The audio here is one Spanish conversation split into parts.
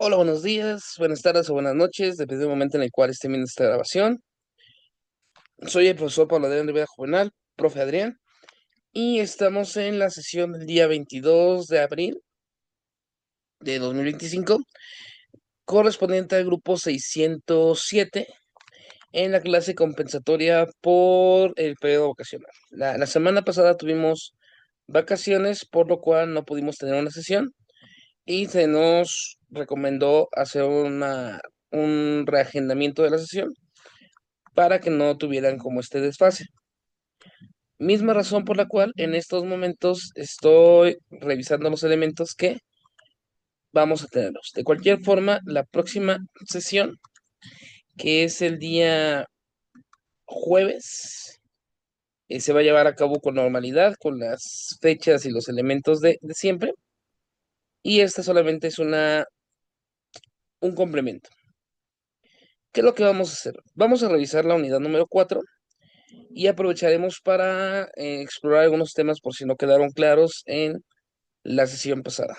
Hola, buenos días, buenas tardes o buenas noches, depende del momento en el cual esté viendo esta grabación. Soy el profesor Pablo Adrián Rivera Juvenal, profe Adrián, y estamos en la sesión del día 22 de abril de 2025, correspondiente al grupo 607 en la clase compensatoria por el periodo vacacional. La semana pasada tuvimos vacaciones, por lo cual no pudimos tener una sesión y se nos recomendó hacer un reagendamiento de la sesión para que no tuvieran como este desfase. Misma razón por la cual en estos momentos estoy revisando los elementos que vamos a tenerlos. De cualquier forma, la próxima sesión, que es el día jueves, se va a llevar a cabo con normalidad, con las fechas y los elementos de siempre. Y esta solamente es un complemento. ¿Qué es lo que vamos a hacer? Vamos a revisar la unidad número 4 y aprovecharemos para explorar algunos temas por si no quedaron claros en la sesión pasada.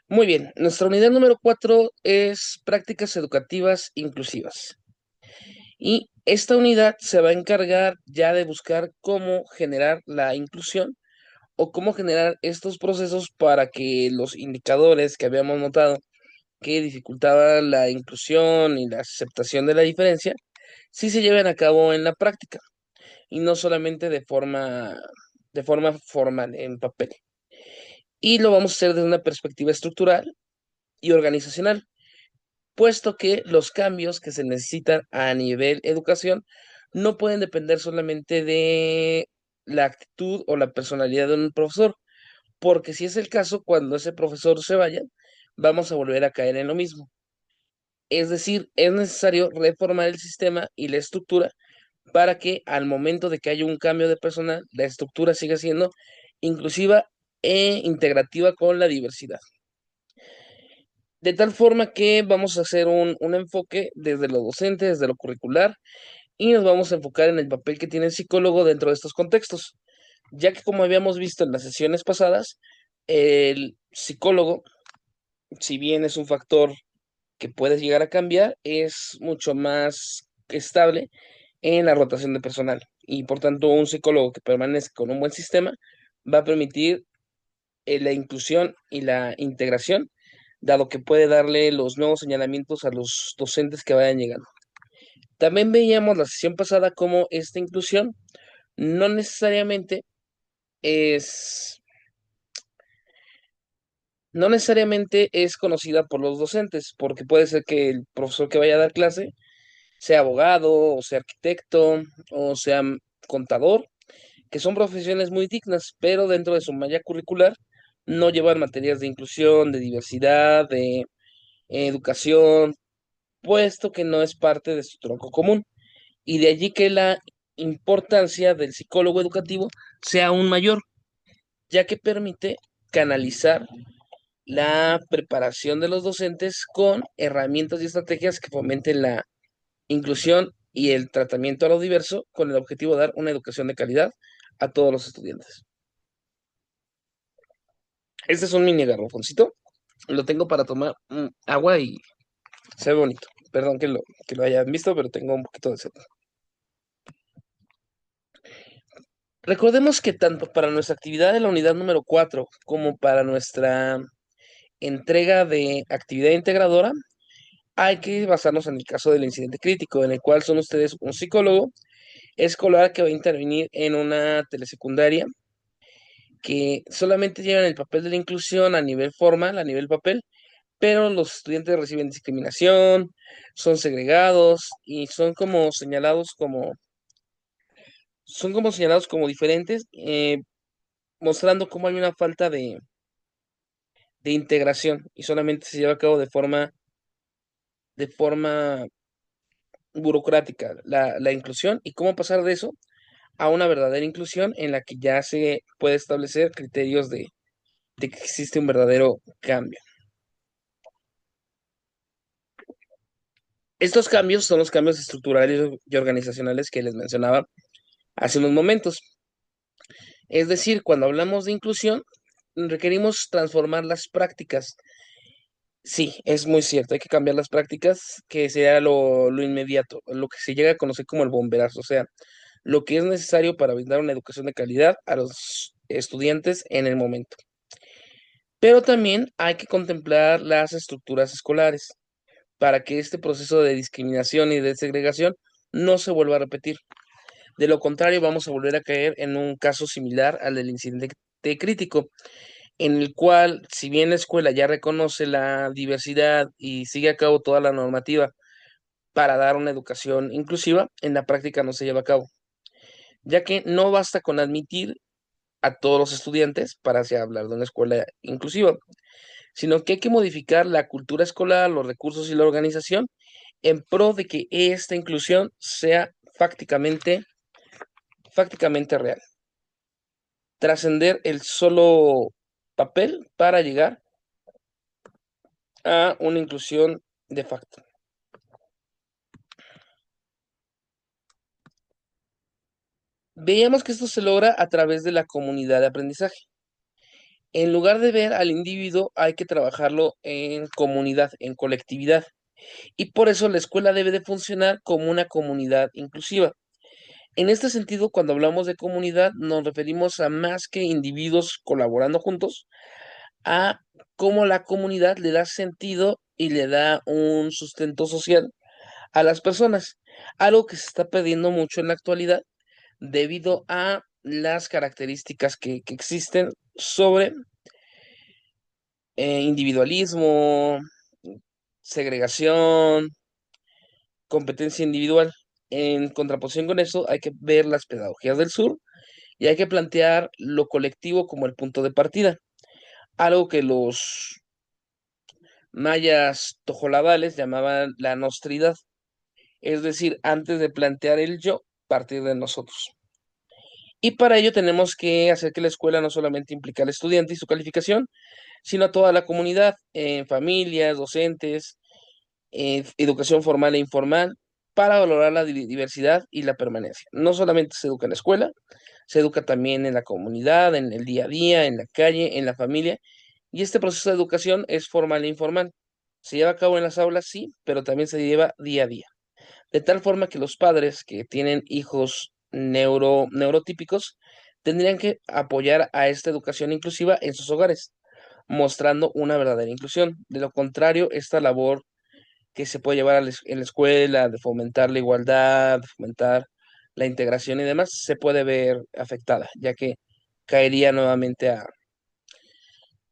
Muy bien, nuestra unidad número 4 es prácticas educativas inclusivas. Y esta unidad se va a encargar ya de buscar cómo generar la inclusión o cómo generar estos procesos para que los indicadores que habíamos notado que dificultaban la inclusión y la aceptación de la diferencia, sí se lleven a cabo en la práctica y no solamente de forma formal en papel. Y lo vamos a hacer desde una perspectiva estructural y organizacional, puesto que los cambios que se necesitan a nivel educación no pueden depender solamente de la actitud o la personalidad de un profesor, porque si es el caso, cuando ese profesor se vaya, vamos a volver a caer en lo mismo. Es decir, es necesario reformar el sistema y la estructura para que al momento de que haya un cambio de personal, la estructura siga siendo inclusiva e integrativa con la diversidad. De tal forma que vamos a hacer un enfoque desde lo docente, desde lo curricular, y nos vamos a enfocar en el papel que tiene el psicólogo dentro de estos contextos, ya que como habíamos visto en las sesiones pasadas, el psicólogo, si bien es un factor que puede llegar a cambiar, es mucho más estable en la rotación de personal. Y por tanto, un psicólogo que permanezca con un buen sistema va a permitir la inclusión y la integración, dado que puede darle los nuevos señalamientos a los docentes que vayan llegando. También veíamos la sesión pasada cómo esta inclusión no necesariamente es, no necesariamente es conocida por los docentes, porque puede ser que el profesor que vaya a dar clase sea abogado, o sea arquitecto, o sea contador, que son profesiones muy dignas, pero dentro de su malla curricular no llevan materias de inclusión, de diversidad, de educación, puesto que no es parte de su tronco común. Y de allí que la importancia del psicólogo educativo sea aún mayor, ya que permite canalizar la preparación de los docentes con herramientas y estrategias que fomenten la inclusión y el tratamiento a lo diverso con el objetivo de dar una educación de calidad a todos los estudiantes. Este es un mini garrafoncito. Lo tengo para tomar agua y se ve bonito. Perdón que lo hayan visto, pero tengo un poquito de sed. Recordemos que tanto para nuestra actividad de la unidad número 4 como para nuestra entrega de actividad integradora, hay que basarnos en el caso del incidente crítico, en el cual son ustedes un psicólogo escolar que va a intervenir en una telesecundaria que solamente llevan el papel de la inclusión a nivel formal, a nivel papel, pero los estudiantes reciben discriminación, son segregados y son como señalados como diferentes, mostrando cómo hay una falta de integración y solamente se lleva a cabo de forma burocrática la inclusión y cómo pasar de eso a una verdadera inclusión en la que ya se puede establecer criterios de que existe un verdadero cambio. Estos cambios son los cambios estructurales y organizacionales que les mencionaba hace unos momentos. Es decir, cuando hablamos de inclusión, requerimos transformar las prácticas. Sí, es muy cierto, hay que cambiar las prácticas, que sea lo inmediato, lo que se llega a conocer como el bomberazo, o sea, lo que es necesario para brindar una educación de calidad a los estudiantes en el momento. Pero también hay que contemplar las estructuras escolares para que este proceso de discriminación y de segregación no se vuelva a repetir. De lo contrario, vamos a volver a caer en un caso similar al del incidente crítico, en el cual, si bien la escuela ya reconoce la diversidad y sigue a cabo toda la normativa para dar una educación inclusiva, en la práctica no se lleva a cabo, ya que no basta con admitir a todos los estudiantes para así hablar de una escuela inclusiva, sino que hay que modificar la cultura escolar, los recursos y la organización en pro de que esta inclusión sea fácticamente real. Trascender el solo papel para llegar a una inclusión de facto. Veíamos que esto se logra a través de la comunidad de aprendizaje. En lugar de ver al individuo, hay que trabajarlo en comunidad, en colectividad. Y por eso la escuela debe de funcionar como una comunidad inclusiva. En este sentido, cuando hablamos de comunidad, nos referimos a más que individuos colaborando juntos, a cómo la comunidad le da sentido y le da un sustento social a las personas, algo que se está perdiendo mucho en la actualidad debido a las características que existen sobre individualismo, segregación, competencia individual. En contraposición con eso, hay que ver las pedagogías del sur y hay que plantear lo colectivo como el punto de partida, algo que los mayas tojolabales llamaban la nostridad, es decir, antes de plantear el yo, partir de nosotros. Y para ello tenemos que hacer que la escuela no solamente implique al estudiante y su calificación, sino a toda la comunidad, familias, docentes, educación formal e informal, para valorar la diversidad y la permanencia. No solamente se educa en la escuela, se educa también en la comunidad, en el día a día, en la calle, en la familia, y este proceso de educación es formal e informal. Se lleva a cabo en las aulas, sí, pero también se lleva día a día. De tal forma que los padres que tienen hijos neurotípicos tendrían que apoyar a esta educación inclusiva en sus hogares, mostrando una verdadera inclusión. De lo contrario, esta labor que se puede llevar a en la escuela, de fomentar la igualdad, de fomentar la integración y demás, se puede ver afectada, ya que caería nuevamente a,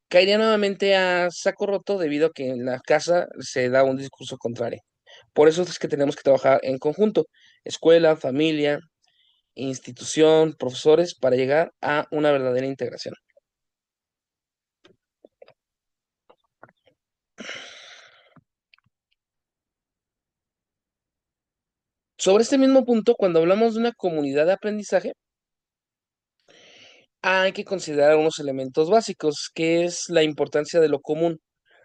caería nuevamente a saco roto debido a que en la casa se da un discurso contrario. Por eso es que tenemos que trabajar en conjunto, escuela, familia, institución, profesores, para llegar a una verdadera integración. Sobre este mismo punto, cuando hablamos de una comunidad de aprendizaje, hay que considerar unos elementos básicos, que es la importancia de lo común,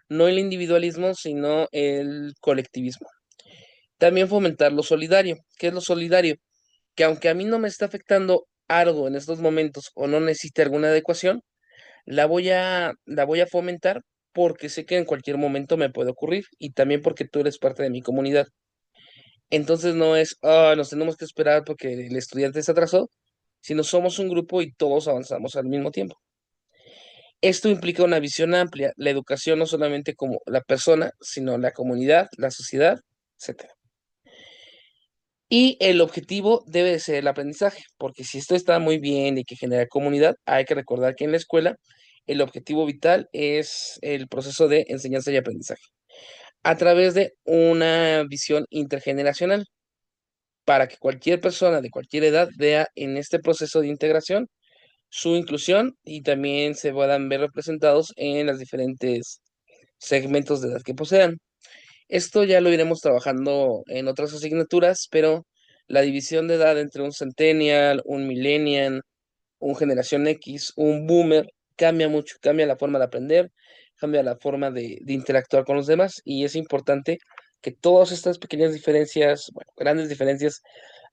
no el individualismo, sino el colectivismo. También fomentar lo solidario. ¿Qué es lo solidario? Que aunque a mí no me está afectando algo en estos momentos o no necesite alguna adecuación, la voy a fomentar porque sé que en cualquier momento me puede ocurrir y también porque tú eres parte de mi comunidad. Entonces no es, nos tenemos que esperar porque el estudiante se atrasó, sino somos un grupo y todos avanzamos al mismo tiempo. Esto implica una visión amplia, la educación no solamente como la persona, sino la comunidad, la sociedad, etcétera. Y el objetivo debe de ser el aprendizaje, porque si esto está muy bien y que genera comunidad, hay que recordar que en la escuela el objetivo vital es el proceso de enseñanza y aprendizaje, a través de una visión intergeneracional, para que cualquier persona de cualquier edad vea en este proceso de integración su inclusión y también se puedan ver representados en los diferentes segmentos de edad que posean. Esto ya lo iremos trabajando en otras asignaturas, pero la división de edad entre un centennial, un millennial, un generación X, un boomer, cambia mucho, cambia la forma de aprender, cambia la forma de interactuar con los demás y es importante que todas estas pequeñas diferencias, bueno, grandes diferencias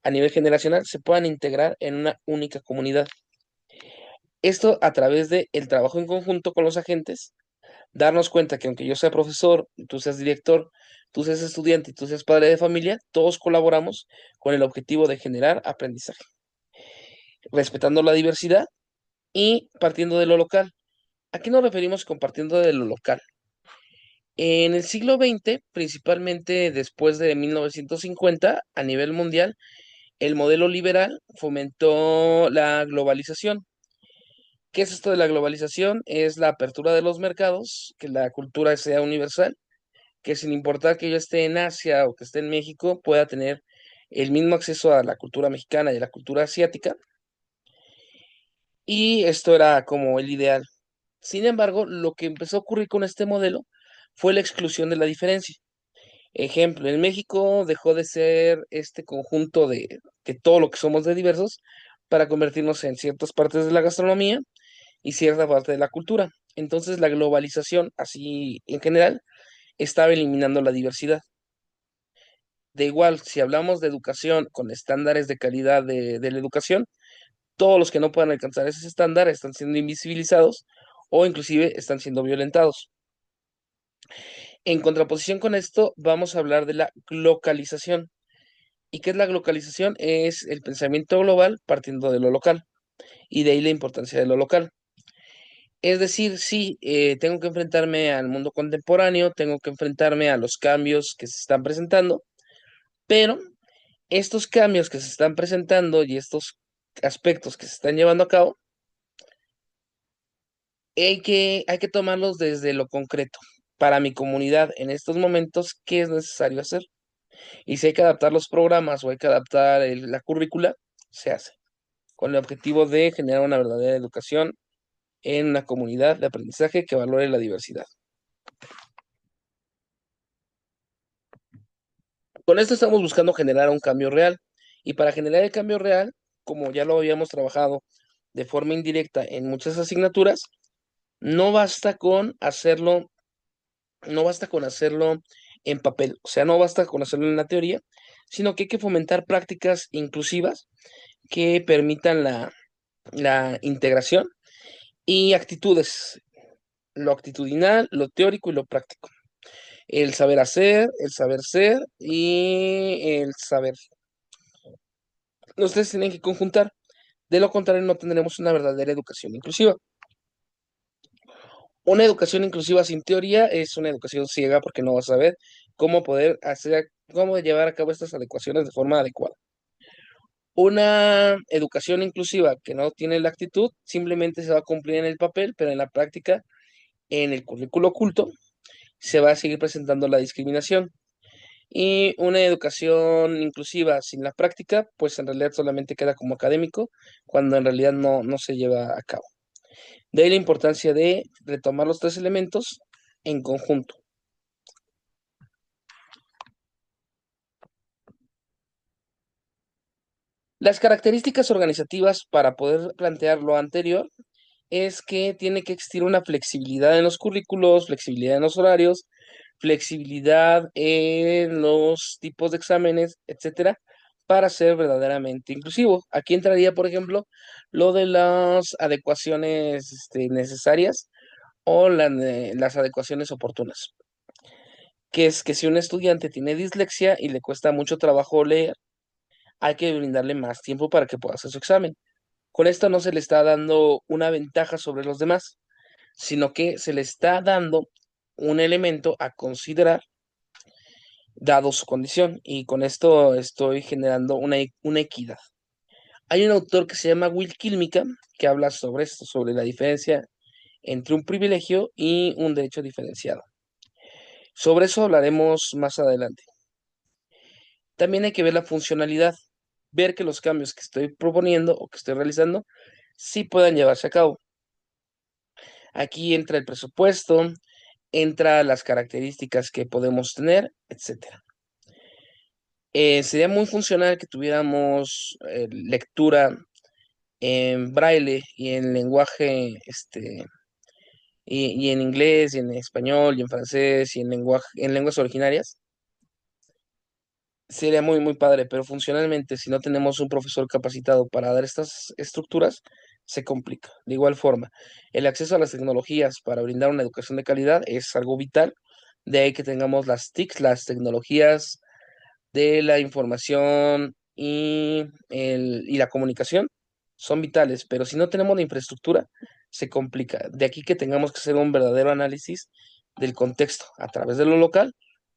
a nivel generacional se puedan integrar en una única comunidad. Esto a través de el trabajo en conjunto con los agentes, darnos cuenta que aunque yo sea profesor, tú seas director, tú seas estudiante y tú seas padre de familia, todos colaboramos con el objetivo de generar aprendizaje, respetando la diversidad y partiendo de lo local. ¿A qué nos referimos con partiendo de lo local? En el siglo XX, principalmente después de 1950, a nivel mundial, el modelo liberal fomentó la globalización. ¿Qué es esto de la globalización? Es la apertura de los mercados, que la cultura sea universal, que sin importar que yo esté en Asia o que esté en México, pueda tener el mismo acceso a la cultura mexicana y a la cultura asiática. Y esto era como el ideal. Sin embargo, lo que empezó a ocurrir con este modelo fue la exclusión de la diferencia. Ejemplo, en México dejó de ser este conjunto de que todo lo que somos de diversos para convertirnos en ciertas partes de la gastronomía y cierta parte de la cultura. Entonces, la globalización, así en general, estaba eliminando la diversidad. De igual, si hablamos de educación con estándares de calidad de la educación, todos los que no puedan alcanzar ese estándar están siendo invisibilizados o inclusive están siendo violentados. En contraposición con esto, vamos a hablar de la localización. ¿Y qué es la globalización? Es el pensamiento global partiendo de lo local y de ahí la importancia de lo local. Es decir, sí, tengo que enfrentarme al mundo contemporáneo, tengo que enfrentarme a los cambios que se están presentando, pero estos cambios que se están presentando y estos aspectos que se están llevando a cabo, hay que tomarlos desde lo concreto. Para mi comunidad en estos momentos, ¿qué es necesario hacer? Y si hay que adaptar los programas o hay que adaptar la currícula, se hace, con el objetivo de generar una verdadera educación en una comunidad de aprendizaje que valore la diversidad. Con esto estamos buscando generar un cambio real. Y para generar el cambio real, como ya lo habíamos trabajado de forma indirecta en muchas asignaturas, no basta con hacerlo, no basta con hacerlo en papel, o sea, no basta con hacerlo en la teoría, sino que hay que fomentar prácticas inclusivas que permitan la integración y actitudes, lo actitudinal, lo teórico y lo práctico. El saber hacer, el saber ser y el saber. Los tres tienen que conjuntar. De lo contrario, no tendremos una verdadera educación inclusiva. Una educación inclusiva sin teoría es una educación ciega porque no vas a saber cómo poder hacer, cómo llevar a cabo estas adecuaciones de forma adecuada. Una educación inclusiva que no tiene la actitud simplemente se va a cumplir en el papel, pero en la práctica, en el currículo oculto, se va a seguir presentando la discriminación. Y una educación inclusiva sin la práctica, pues en realidad solamente queda como académico, cuando en realidad no se lleva a cabo. De ahí la importancia de retomar los tres elementos en conjunto. Las características organizativas para poder plantear lo anterior es que tiene que existir una flexibilidad en los currículos, flexibilidad en los horarios, flexibilidad en los tipos de exámenes, etcétera, para ser verdaderamente inclusivo. Aquí entraría, por ejemplo, lo de las adecuaciones necesarias o las adecuaciones oportunas, que es que si un estudiante tiene dislexia y le cuesta mucho trabajo leer, hay que brindarle más tiempo para que pueda hacer su examen. Con esto no se le está dando una ventaja sobre los demás, sino que se le está dando un elemento a considerar dado su condición. Y con esto estoy generando una equidad. Hay un autor que se llama Will Kilmica que habla sobre esto, sobre la diferencia entre un privilegio y un derecho diferenciado. Sobre eso hablaremos más adelante. También hay que ver la funcionalidad, ver que los cambios que estoy proponiendo o que estoy realizando sí puedan llevarse a cabo. Aquí entra el presupuesto, entra las características que podemos tener, etcétera. Sería muy funcional que tuviéramos lectura en braille y en lenguaje, y en inglés, y en español, y en francés, y en lenguas originarias. Sería muy, muy padre, pero funcionalmente, si no tenemos un profesor capacitado para dar estas estructuras, se complica. De igual forma, el acceso a las tecnologías para brindar una educación de calidad es algo vital. De ahí que tengamos las TICs, las tecnologías de la información y la comunicación, son vitales, pero si no tenemos la infraestructura, se complica. De aquí que tengamos que hacer un verdadero análisis del contexto a través de lo local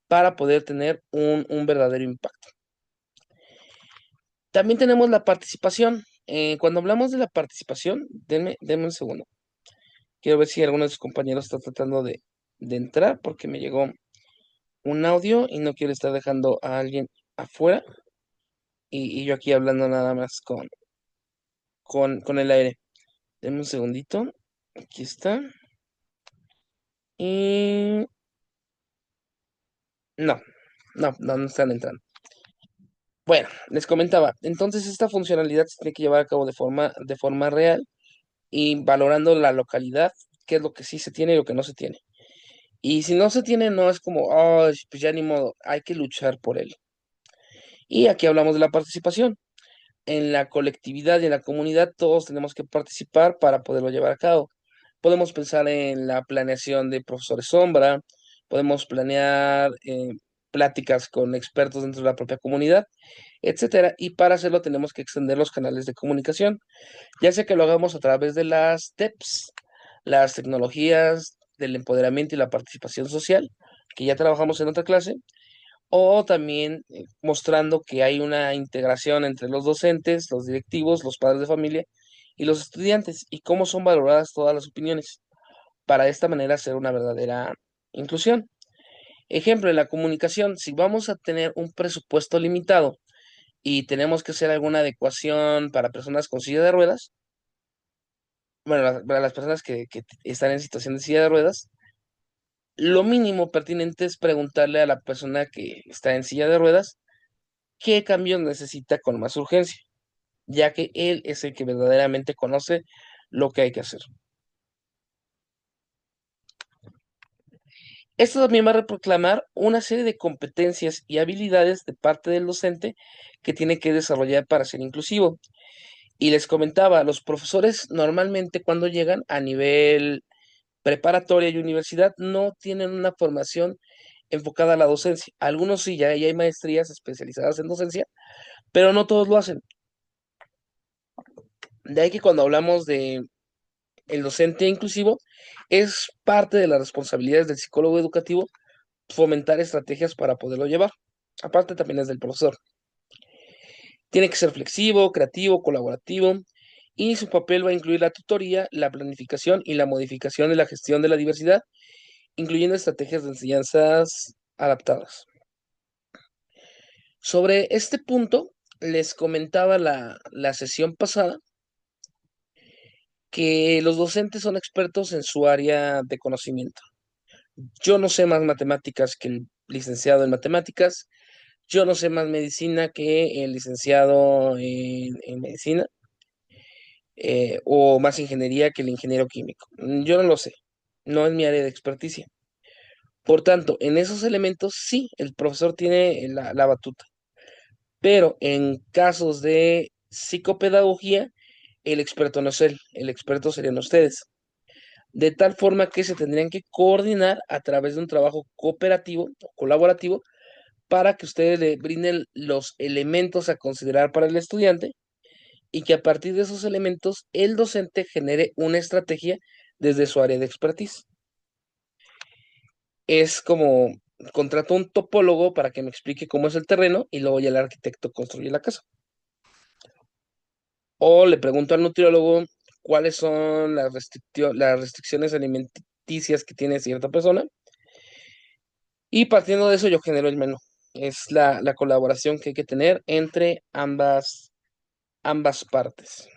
para poder tener un verdadero impacto. También tenemos la participación. Cuando hablamos de la participación, denme un segundo. Quiero ver si alguno de sus compañeros está tratando de entrar porque me llegó un audio y no quiero estar dejando a alguien afuera y yo aquí hablando nada más con el aire. Denme un segundito. Aquí está. Y no, no están entrando. Bueno, les comentaba, entonces esta funcionalidad se tiene que llevar a cabo de forma real y valorando la localidad, qué es lo que sí se tiene y lo que no se tiene. Y si no se tiene, no es como, oh, pues ya ni modo, hay que luchar por él. Y aquí hablamos de la participación. En la colectividad y en la comunidad todos tenemos que participar para poderlo llevar a cabo. Podemos pensar en la planeación de profesores sombra, podemos planear pláticas con expertos dentro de la propia comunidad, etcétera. Y para hacerlo tenemos que extender los canales de comunicación, ya sea que lo hagamos a través de las TEPS, las tecnologías del empoderamiento y la participación social, que ya trabajamos en otra clase, o también mostrando que hay una integración entre los docentes, los directivos, los padres de familia y los estudiantes y cómo son valoradas todas las opiniones para de esta manera hacer una verdadera inclusión. Ejemplo, en la comunicación, si vamos a tener un presupuesto limitado y tenemos que hacer alguna adecuación para personas con silla de ruedas, bueno, para las personas que están en situación de silla de ruedas, lo mínimo pertinente es preguntarle a la persona que está en silla de ruedas qué cambios necesita con más urgencia, ya que él es el que verdaderamente conoce lo que hay que hacer. Esto también va a proclamar una serie de competencias y habilidades de parte del docente que tiene que desarrollar para ser inclusivo. Y les comentaba, los profesores normalmente cuando llegan a nivel preparatoria y universidad no tienen una formación enfocada a la docencia. Algunos sí, ya hay maestrías especializadas en docencia, pero no todos lo hacen. De ahí que cuando hablamos de el docente inclusivo, es parte de las responsabilidades del psicólogo educativo fomentar estrategias para poderlo llevar. Aparte también es del profesor. Tiene que ser flexivo, creativo, colaborativo y su papel va a incluir la tutoría, la planificación y la modificación de la gestión de la diversidad, incluyendo estrategias de enseñanzas adaptadas. Sobre este punto, les comentaba la sesión pasada que los docentes son expertos en su área de conocimiento. Yo no sé más matemáticas que el licenciado en matemáticas. Yo no sé más medicina que el licenciado en medicina. O más ingeniería que el ingeniero químico. Yo no lo sé. No es mi área de experticia. Por tanto, en esos elementos sí, el profesor tiene la batuta. Pero en casos de psicopedagogía, el experto no es él. El experto serían ustedes. De tal forma que se tendrían que coordinar a través de un trabajo cooperativo o colaborativo para que ustedes le brinden los elementos a considerar para el estudiante y que a partir de esos elementos el docente genere una estrategia desde su área de expertise. Es como contrato un topólogo para que me explique cómo es el terreno y luego ya el arquitecto construye la casa. O le pregunto al nutriólogo cuáles son las restricciones alimenticias que tiene cierta persona y partiendo de eso yo genero el menú. Es la colaboración que hay que tener entre ambas partes.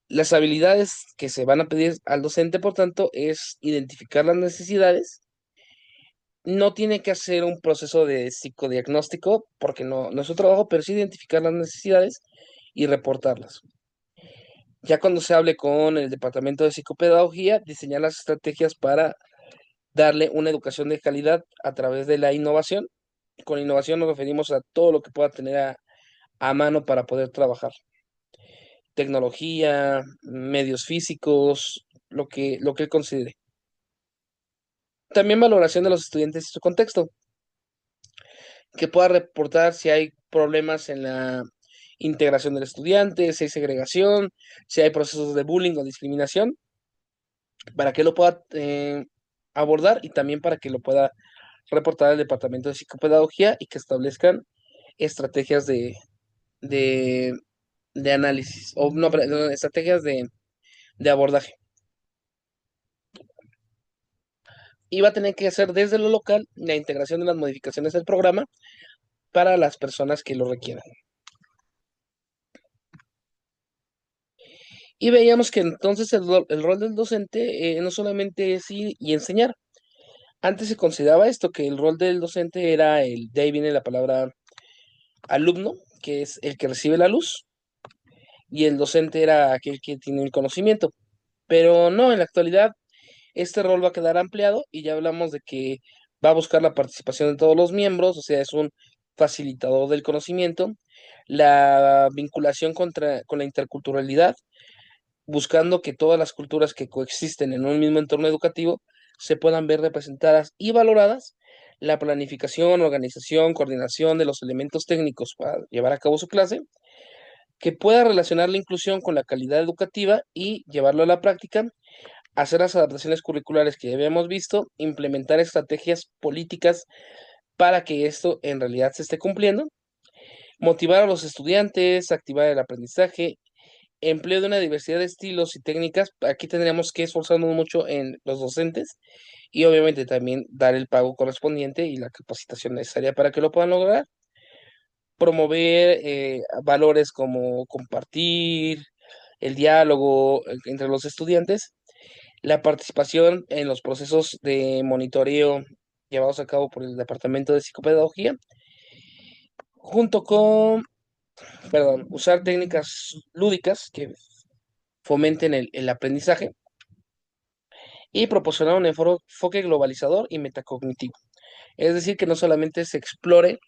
Las habilidades que se van a pedir al docente, por tanto, es identificar las necesidades. No tiene que hacer un proceso de psicodiagnóstico porque no es su trabajo, pero sí identificar las necesidades y reportarlas. Ya cuando se hable con el departamento de psicopedagogía, diseñar las estrategias para darle una educación de calidad a través de la innovación. Con innovación nos referimos a todo lo que pueda tener a mano para poder trabajar. tecnología, medios físicos, lo que él considere. También valoración de los estudiantes y su contexto, que pueda reportar si hay problemas en la integración del estudiante, si hay segregación, si hay procesos de bullying o discriminación, para que lo pueda abordar y también para que lo pueda reportar al Departamento de Psicopedagogía y que establezcan estrategias de, de análisis, o no, perdón, estrategias de abordaje. Y va a tener que hacer desde lo local la integración de las modificaciones del programa para las personas que lo requieran. Y veíamos que entonces el rol del docente no solamente es ir y enseñar. Antes se consideraba esto, que el rol del docente era de ahí viene la palabra alumno, que es el que recibe la luz, y el docente era aquel que tiene el conocimiento. Pero no, en la actualidad este rol va a quedar ampliado y ya hablamos de que va a buscar la participación de todos los miembros, o sea, es un facilitador del conocimiento, la vinculación con la interculturalidad, buscando que todas las culturas que coexisten en un mismo entorno educativo se puedan ver representadas y valoradas, la planificación, organización, coordinación de los elementos técnicos para llevar a cabo su clase, que pueda relacionar la inclusión con la calidad educativa y llevarlo a la práctica, hacer las adaptaciones curriculares que ya habíamos visto, implementar estrategias políticas para que esto en realidad se esté cumpliendo, motivar a los estudiantes, activar el aprendizaje, empleo de una diversidad de estilos y técnicas. Aquí tendríamos que esforzarnos mucho en los docentes y obviamente también dar el pago correspondiente y la capacitación necesaria para que lo puedan lograr. Promover valores como compartir, el diálogo entre los estudiantes, la participación en los procesos de monitoreo llevados a cabo por el Departamento de Psicopedagogía, junto con, perdón, usar técnicas lúdicas que fomenten el aprendizaje y proporcionar un enfoque globalizador y metacognitivo. Es decir, que no solamente se explore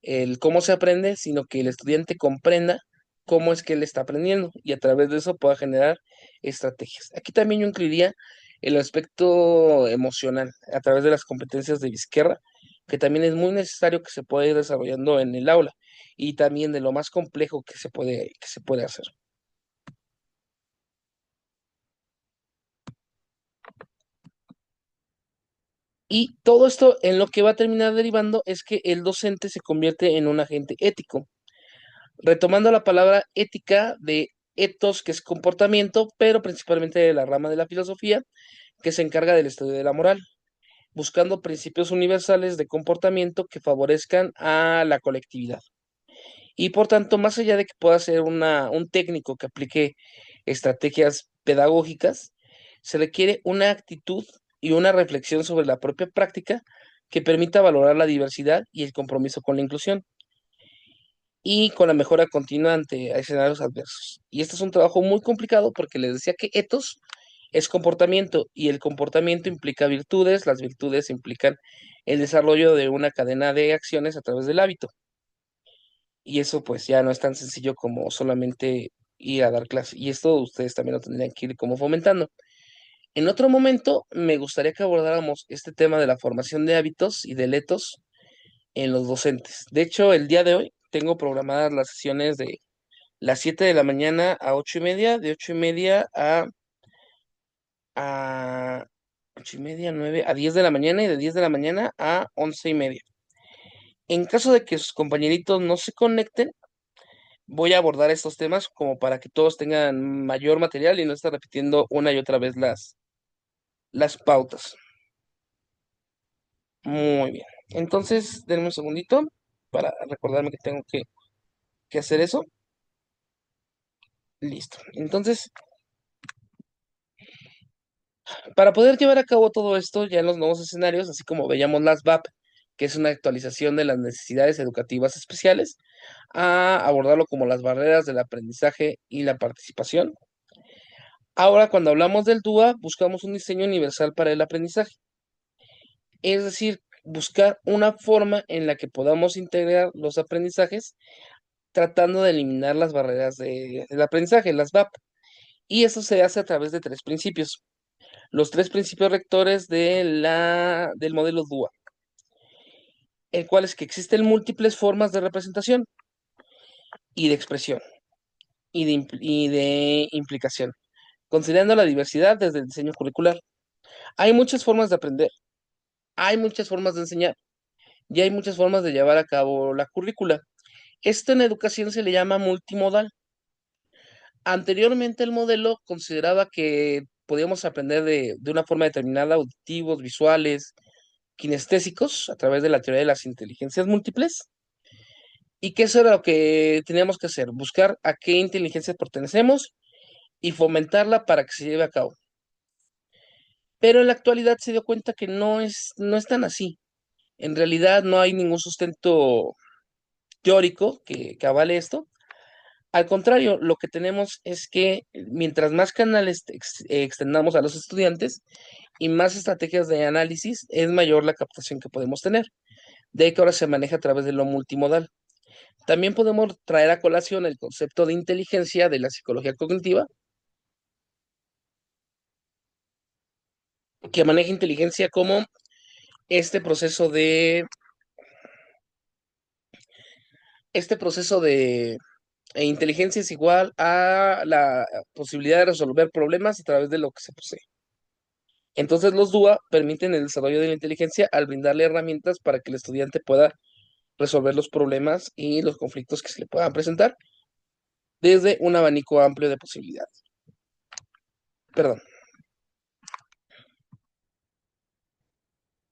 el cómo se aprende, sino que el estudiante comprenda cómo es que él está aprendiendo y a través de eso pueda generar estrategias. Aquí también yo incluiría el aspecto emocional a través de las competencias de Vizquerra, que también es muy necesario que se pueda ir desarrollando en el aula y también de lo más complejo que se puede hacer. Y todo esto en lo que va a terminar derivando es que el docente se convierte en un agente ético, retomando la palabra ética de ethos, que es comportamiento, pero principalmente de la rama de la filosofía, que se encarga del estudio de la moral, buscando principios universales de comportamiento que favorezcan a la colectividad. Y por tanto, más allá de que pueda ser un técnico que aplique estrategias pedagógicas, se requiere una actitud y una reflexión sobre la propia práctica que permita valorar la diversidad y el compromiso con la inclusión y con la mejora continua ante escenarios adversos. Y este es un trabajo muy complicado porque les decía que ethos es comportamiento y el comportamiento implica virtudes, las virtudes implican el desarrollo de una cadena de acciones a través del hábito. Y eso pues ya no es tan sencillo como solamente ir a dar clase. Y esto ustedes también lo tendrían que ir como fomentando. En otro momento me gustaría que abordáramos este tema de la formación de hábitos y de ethos en los docentes. De hecho, el día de hoy tengo programadas las sesiones de las 7 de la mañana a 8:30, de 8:30 a 8:30, 9, a 10 de la mañana y de 10 de la mañana a 11:30. En caso de que sus compañeritos no se conecten, voy a abordar estos temas como para que todos tengan mayor material y no estar repitiendo una y otra vez las pautas. Muy bien. Entonces, denme un segundito para recordarme que tengo que hacer eso. Listo. Entonces, para poder llevar a cabo todo esto ya en los nuevos escenarios, así como veíamos las VAP, que es una actualización de las necesidades educativas especiales, a abordarlo como las barreras del aprendizaje y la participación. Ahora, cuando hablamos del DUA, buscamos un diseño universal para el aprendizaje, es decir, buscar una forma en la que podamos integrar los aprendizajes tratando de eliminar las barreras del aprendizaje, las VAP. Y eso se hace a través de tres principios. Los tres principios rectores del modelo DUA, el cual es que existen múltiples formas de representación y de expresión y de implicación, considerando la diversidad desde el diseño curricular. Hay muchas formas de aprender, hay muchas formas de enseñar y hay muchas formas de llevar a cabo la currícula. Esto en educación se le llama multimodal. Anteriormente el modelo consideraba que podíamos aprender de una forma determinada, auditivos, visuales, kinestésicos, a través de la teoría de las inteligencias múltiples, y que eso era lo que teníamos que hacer, buscar a qué inteligencia pertenecemos y fomentarla para que se lleve a cabo. Pero en la actualidad se dio cuenta que no es tan así. En realidad no hay ningún sustento teórico que avale esto. Al contrario, lo que tenemos es que mientras más canales extendamos a los estudiantes y más estrategias de análisis, es mayor la captación que podemos tener. De ahí que ahora se maneja a través de lo multimodal. También podemos traer a colación el concepto de inteligencia de la psicología cognitiva, que maneja inteligencia como este proceso de, este proceso de inteligencia es igual a la posibilidad de resolver problemas a través de lo que se posee. Entonces los DUA permiten el desarrollo de la inteligencia al brindarle herramientas para que el estudiante pueda resolver los problemas y los conflictos que se le puedan presentar desde un abanico amplio de posibilidades. Perdón.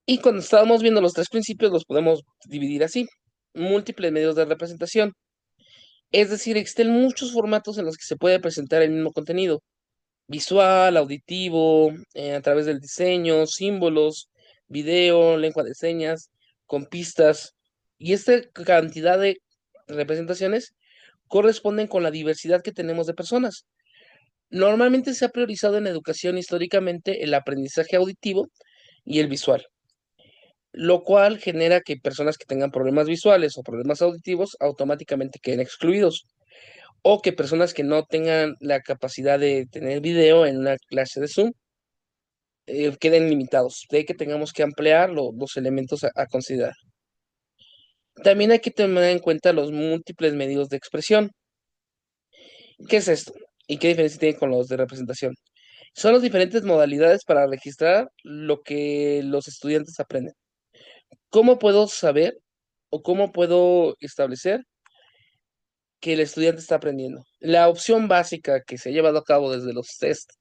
Y cuando estábamos viendo los tres principios, los podemos dividir así. Múltiples medios de representación. Es decir, existen muchos formatos en los que se puede presentar el mismo contenido. Visual, auditivo, a través del diseño, símbolos, video, lengua de señas, con pistas. Y esta cantidad de representaciones corresponden con la diversidad que tenemos de personas. Normalmente se ha priorizado en educación históricamente el aprendizaje auditivo y el visual, lo cual genera que personas que tengan problemas visuales o problemas auditivos automáticamente queden excluidos, o que personas que no tengan la capacidad de tener video en una clase de Zoom queden limitados, de que tengamos que ampliar los elementos a considerar. También hay que tener en cuenta los múltiples medios de expresión. ¿Qué es esto? ¿Y qué diferencia tiene con los de representación? Son las diferentes modalidades para registrar lo que los estudiantes aprenden. ¿Cómo puedo saber o cómo puedo establecer que el estudiante está aprendiendo? La opción básica que se ha llevado a cabo desde los test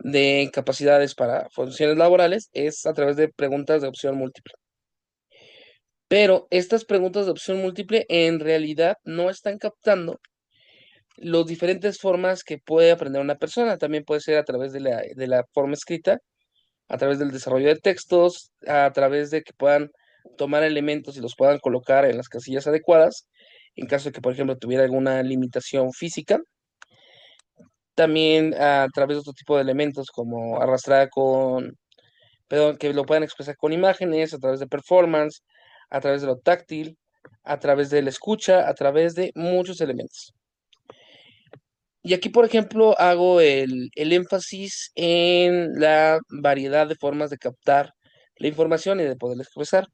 de capacidades para funciones laborales es a través de preguntas de opción múltiple. Pero estas preguntas de opción múltiple en realidad no están captando las diferentes formas que puede aprender una persona. También puede ser a través de la forma escrita, a través del desarrollo de textos, a través de que puedan tomar elementos y los puedan colocar en las casillas adecuadas, en caso de que, por ejemplo, tuviera alguna limitación física. También a través de otro tipo de elementos como arrastrar perdón, que lo puedan expresar con imágenes, a través de performance, a través de lo táctil, a través de la escucha, a través de muchos elementos. Y aquí, por ejemplo, hago el énfasis en la variedad de formas de captar la información y de poderla expresar.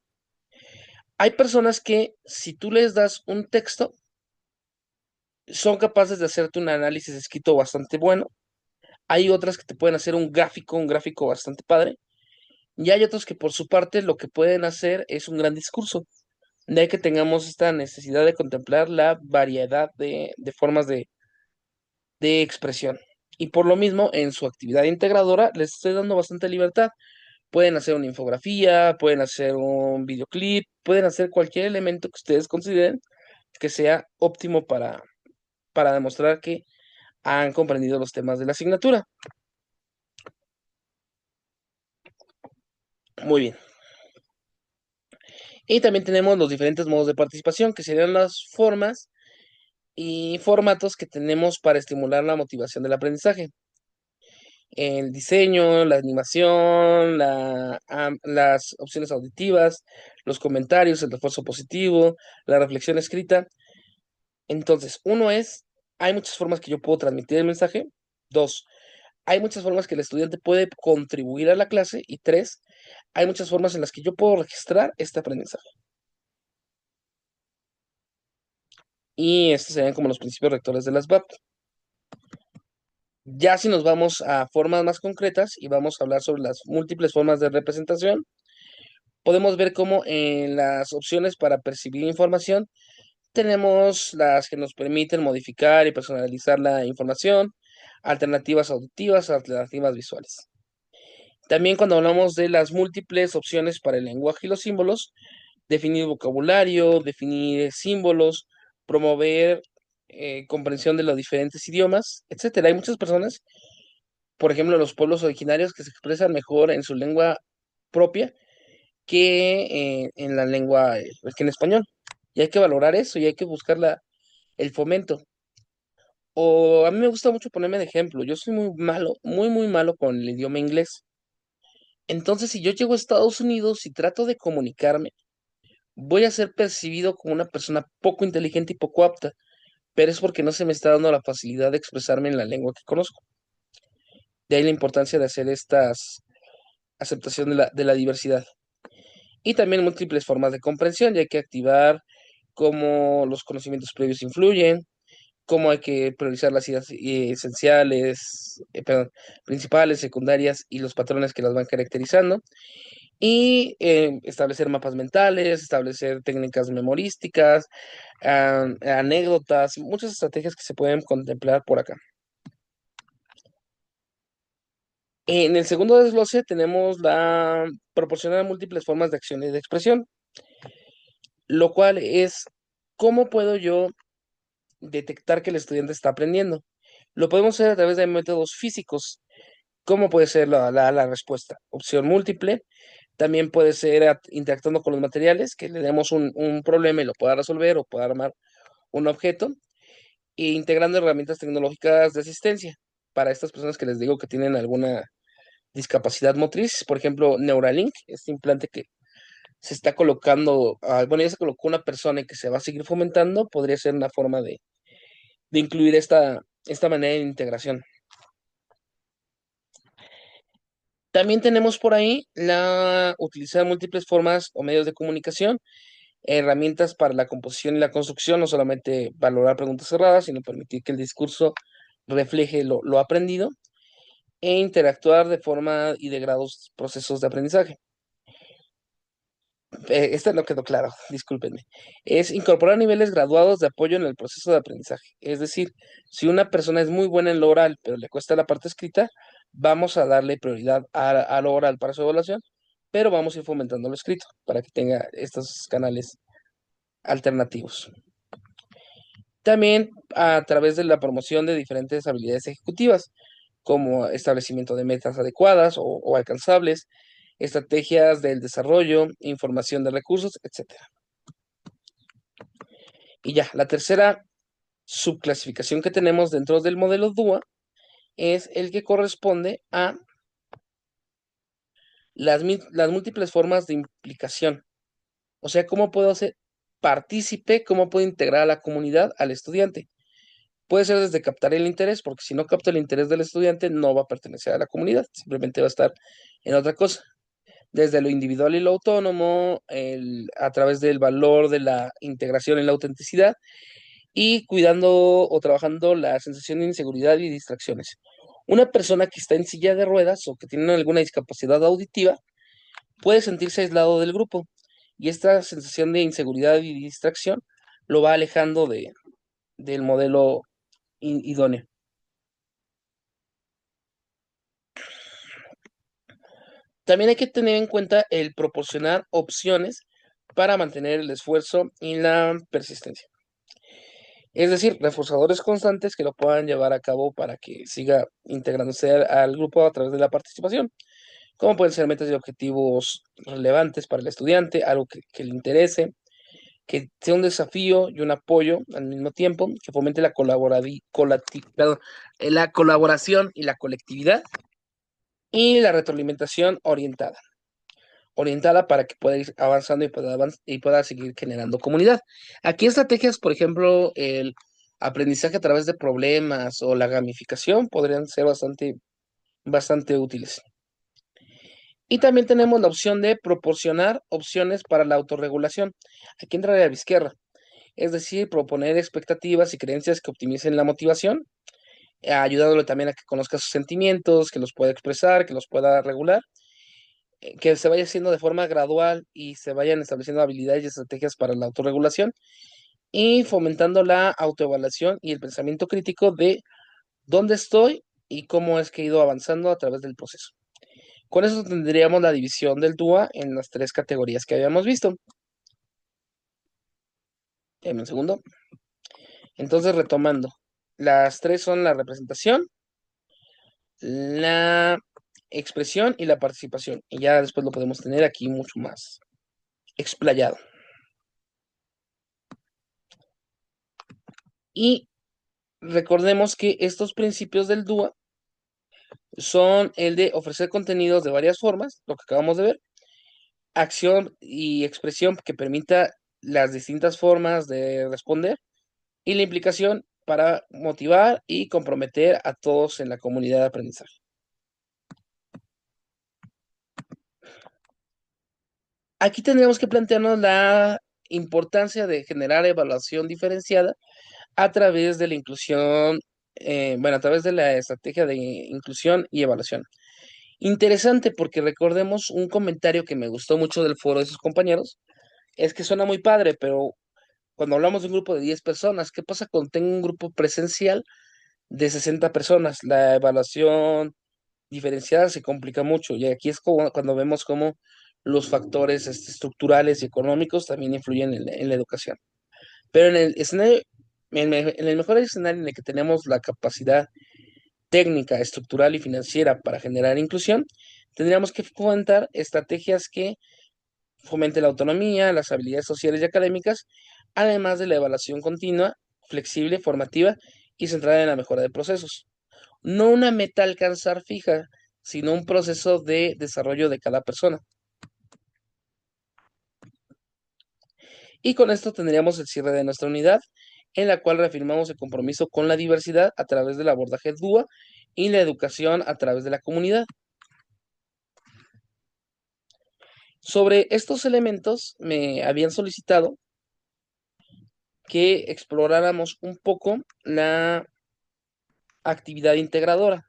Hay personas que, si tú les das un texto, son capaces de hacerte un análisis escrito bastante bueno. Hay otras que te pueden hacer un gráfico bastante padre. Y hay otros que por su parte lo que pueden hacer es un gran discurso. De ahí que tengamos esta necesidad de contemplar la variedad de formas de expresión. Y por lo mismo, en su actividad integradora, les estoy dando bastante libertad. Pueden hacer una infografía, pueden hacer un videoclip, pueden hacer cualquier elemento que ustedes consideren que sea óptimo para demostrar que han comprendido los temas de la asignatura. Muy bien. Y también tenemos los diferentes modos de participación, que serían las formas y formatos que tenemos para estimular la motivación del aprendizaje. El diseño, la animación, las opciones auditivas, los comentarios, el refuerzo positivo, la reflexión escrita. Entonces, uno es, hay muchas formas que yo puedo transmitir el mensaje. Dos, hay muchas formas que el estudiante puede contribuir a la clase. Y tres, hay muchas formas en las que yo puedo registrar este aprendizaje. Y estos serían como los principios rectores de las BAP. Ya si nos vamos a formas más concretas y vamos a hablar sobre las múltiples formas de representación, podemos ver cómo en las opciones para percibir información tenemos las que nos permiten modificar y personalizar la información, alternativas auditivas, alternativas visuales. También cuando hablamos de las múltiples opciones para el lenguaje y los símbolos, definir vocabulario, definir símbolos, promover comprensión de los diferentes idiomas, etcétera. Hay muchas personas, por ejemplo, los pueblos originarios que se expresan mejor en su lengua propia que en la lengua, que en español. Y hay que valorar eso y hay que buscar el fomento. O a mí me gusta mucho ponerme de ejemplo. Yo soy muy malo, muy, muy malo con el idioma inglés. Entonces, si yo llego a Estados Unidos y trato de comunicarme, voy a ser percibido como una persona poco inteligente y poco apta, pero es porque no se me está dando la facilidad de expresarme en la lengua que conozco. De ahí la importancia de hacer estas aceptación de la diversidad. Y también múltiples formas de comprensión, ya hay que activar cómo los conocimientos previos influyen, cómo hay que priorizar las ideas esenciales, perdón, principales, secundarias y los patrones que las van caracterizando. Y establecer mapas mentales, establecer técnicas memorísticas, anécdotas, muchas estrategias que se pueden contemplar por acá. En el segundo desglose tenemos la proporcionar múltiples formas de acción y de expresión, lo cual es cómo puedo yo detectar que el estudiante está aprendiendo. Lo podemos hacer a través de métodos físicos. ¿Cómo puede ser la respuesta? Opción múltiple. También puede ser interactuando con los materiales, que le demos un problema y lo pueda resolver o pueda armar un objeto. E integrando herramientas tecnológicas de asistencia para estas personas que les digo que tienen alguna discapacidad motriz. Por ejemplo, Neuralink, este implante que se está colocando, bueno, ya se colocó una persona y que se va a seguir fomentando, podría ser una forma de incluir esta manera de integración. También tenemos por ahí utilizar múltiples formas o medios de comunicación, herramientas para la composición y la construcción, no solamente valorar preguntas cerradas, sino permitir que el discurso refleje lo aprendido e interactuar de forma y de grados procesos de aprendizaje. Esta no quedó claro, discúlpenme. Es incorporar niveles graduados de apoyo en el proceso de aprendizaje. Es decir, si una persona es muy buena en lo oral, pero le cuesta la parte escrita, vamos a darle prioridad a lo oral para su evaluación, pero vamos a ir fomentando lo escrito para que tenga estos canales alternativos. También a través de la promoción de diferentes habilidades ejecutivas, como establecimiento de metas adecuadas o alcanzables, estrategias del desarrollo, información de recursos, etcétera. Y ya, la tercera subclasificación que tenemos dentro del modelo DUA es el que corresponde a las múltiples formas de implicación. O sea, cómo puedo hacer partícipe, cómo puedo integrar a la comunidad, al estudiante. Puede ser desde captar el interés, porque si no capta el interés del estudiante, no va a pertenecer a la comunidad, simplemente va a estar en otra cosa. Desde lo individual y lo autónomo, a través del valor de la integración en la autenticidad y cuidando o trabajando la sensación de inseguridad y distracciones. Una persona que está en silla de ruedas o que tiene alguna discapacidad auditiva puede sentirse aislado del grupo y esta sensación de inseguridad y distracción lo va alejando del modelo idóneo. También hay que tener en cuenta el proporcionar opciones para mantener el esfuerzo y la persistencia. Es decir, reforzadores constantes que lo puedan llevar a cabo para que siga integrándose al grupo a través de la participación, como pueden ser metas y objetivos relevantes para el estudiante, algo que le interese, que sea un desafío y un apoyo al mismo tiempo, que fomente la colaboración y la colectividad y la retroalimentación orientada. orientada para que pueda ir avanzando y y pueda seguir generando comunidad. Aquí estrategias, por ejemplo, el aprendizaje a través de problemas o la gamificación podrían ser bastante útiles. Y también tenemos la opción de proporcionar opciones para la autorregulación. Aquí entra la izquierda, es decir, proponer expectativas y creencias que optimicen la motivación, ayudándole también a que conozca sus sentimientos, que los pueda expresar, que los pueda regular, que se vaya haciendo de forma gradual y se vayan estableciendo habilidades y estrategias para la autorregulación y fomentando la autoevaluación y el pensamiento crítico de dónde estoy y cómo es que he ido avanzando a través del proceso. Con eso tendríamos la división del DUA en las tres categorías que habíamos visto. Dame un segundo. Entonces, retomando, las tres son la representación, la expresión y la participación. Y ya después lo podemos tener aquí mucho más explayado. Y recordemos que estos principios del DUA son el de ofrecer contenidos de varias formas, lo que acabamos de ver, acción y expresión que permita las distintas formas de responder y la implicación para motivar y comprometer a todos en la comunidad de aprendizaje. Aquí tendríamos que plantearnos la importancia de generar evaluación diferenciada a través de la inclusión, bueno, a través de la estrategia de inclusión y evaluación. Interesante porque recordemos un comentario que me gustó mucho del foro de sus compañeros, es que suena muy padre, pero cuando hablamos de un grupo de 10 personas, ¿qué pasa cuando tengo un grupo presencial de 60 personas? La evaluación diferenciada se complica mucho y aquí es como, cuando vemos cómo los factores estructurales y económicos también influyen en la educación. Pero en el escenario, en el mejor escenario en el que tenemos la capacidad técnica, estructural y financiera para generar inclusión, tendríamos que fomentar estrategias que fomenten la autonomía, las habilidades sociales y académicas, además de la evaluación continua, flexible, formativa y centrada en la mejora de procesos. No una meta a alcanzar fija, sino un proceso de desarrollo de cada persona. Y con esto tendríamos el cierre de nuestra unidad, en la cual reafirmamos el compromiso con la diversidad a través del abordaje DUA y la educación a través de la comunidad. Sobre estos elementos me habían solicitado que exploráramos un poco la actividad integradora.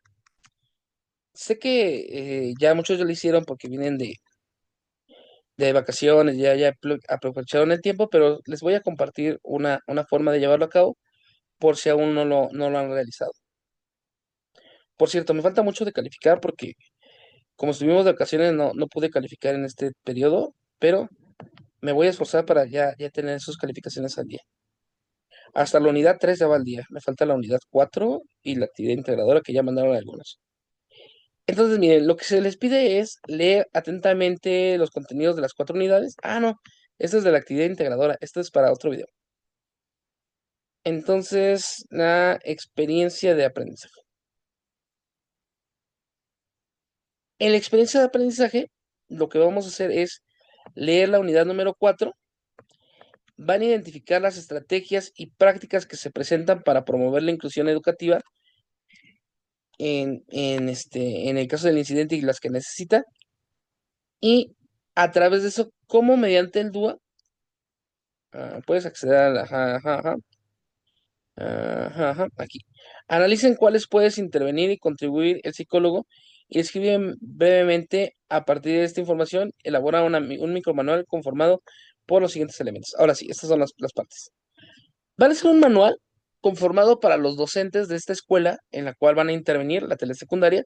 Sé que ya muchos ya lo hicieron porque vienen de vacaciones, ya aprovecharon el tiempo, pero les voy a compartir una forma de llevarlo a cabo por si aún no lo han realizado. Por cierto, me falta mucho de calificar porque como estuvimos de vacaciones no pude calificar en este periodo, pero me voy a esforzar para ya tener sus calificaciones al día. Hasta la unidad 3 ya va al día. Me falta la unidad 4 y la actividad integradora que ya mandaron algunos. Entonces, miren, lo que se les pide es leer atentamente los contenidos de las 4 unidades. Ah, no, esto es de la actividad integradora. Esto es para otro video. Entonces, la experiencia de aprendizaje. En la experiencia de aprendizaje, lo que vamos a hacer es leer la unidad número 4. Van a identificar las estrategias y prácticas que se presentan para promover la inclusión educativa en el caso del incidente y las que necesita. Y a través de eso, cómo mediante el DUA puedes acceder a la... aquí. Analicen cuáles puedes intervenir y contribuir el psicólogo y escriben brevemente a partir de esta información, elabora un micromanual conformado por los siguientes elementos. Ahora sí, estas son las partes. Van a ser un manual conformado para los docentes de esta escuela en la cual van a intervenir, la telesecundaria,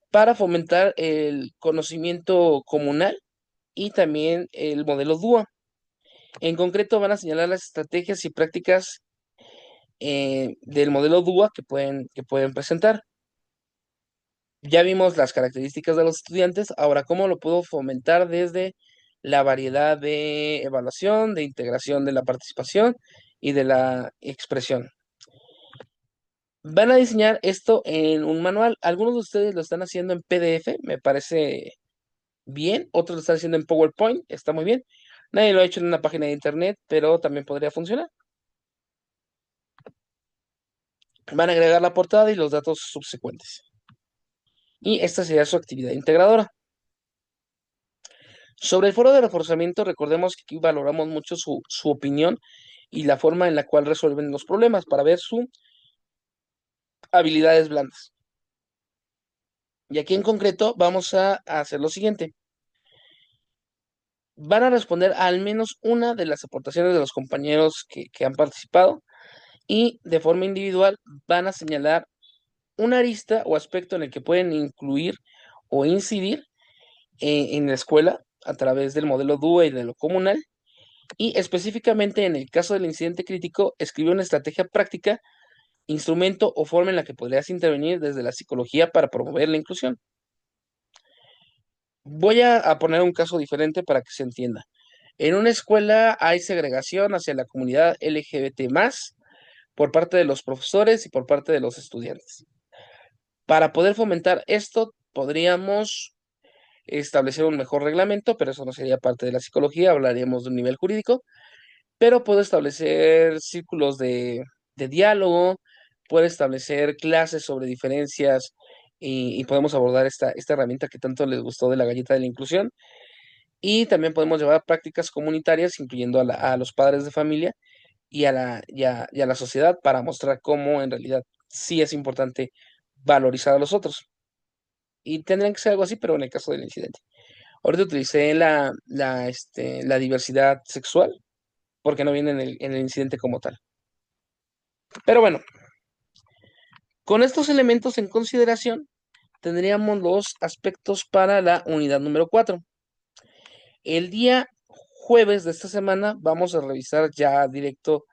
para fomentar el conocimiento comunal y también el modelo DUA. En concreto, van a señalar las estrategias y prácticas del modelo DUA que pueden presentar. Ya vimos las características de los estudiantes, ahora cómo lo puedo fomentar desde la variedad de evaluación, de integración de la participación y de la expresión. Van a diseñar esto en un manual. Algunos de ustedes lo están haciendo en PDF, me parece bien, otros lo están haciendo en PowerPoint, está muy bien. Nadie lo ha hecho en una página de internet, pero también podría funcionar. Van a agregar la portada y los datos subsecuentes. Y esta sería su actividad integradora. Sobre el foro de reforzamiento, recordemos que aquí valoramos mucho su opinión y la forma en la cual resuelven los problemas para ver sus habilidades blandas. Y aquí en concreto vamos a hacer lo siguiente. Van a responder a al menos una de las aportaciones de los compañeros que han participado y de forma individual van a señalar una arista o aspecto en el que pueden incluir o incidir en la escuela a través del modelo DUE y de lo comunal. Y específicamente en el caso del incidente crítico, escribió una estrategia práctica, instrumento o forma en la que podrías intervenir desde la psicología para promover la inclusión. Voy a poner un caso diferente para que se entienda. En una escuela hay segregación hacia la comunidad LGBT más por parte de los profesores y por parte de los estudiantes. Para poder fomentar esto, podríamos establecer un mejor reglamento, pero eso no sería parte de la psicología, hablaríamos de un nivel jurídico, pero puedo establecer círculos de diálogo, puedo establecer clases sobre diferencias y podemos abordar esta herramienta que tanto les gustó de la galleta de la inclusión. Y también podemos llevar prácticas comunitarias, incluyendo a los padres de familia y a la sociedad para mostrar cómo en realidad sí es importante valorizar a los otros. Y tendrían que ser algo así, pero en el caso del incidente. Ahorita utilicé la diversidad sexual, porque no viene en el incidente como tal. Pero bueno, con estos elementos en consideración, tendríamos los aspectos para la unidad número 4. El día jueves de esta semana vamos a revisar ya directo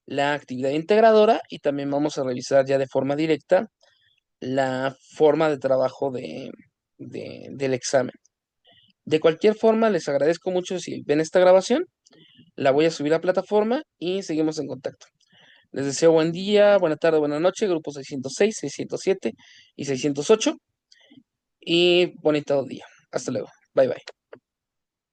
la actividad integradora y también vamos a revisar ya de forma directa la forma de trabajo del examen. De cualquier forma, les agradezco mucho si ven esta grabación. La voy a subir a plataforma y seguimos en contacto. Les deseo buen día, buena tarde, buena noche, grupo 606, 607 y 608. Y bonito día. Hasta luego. Bye bye.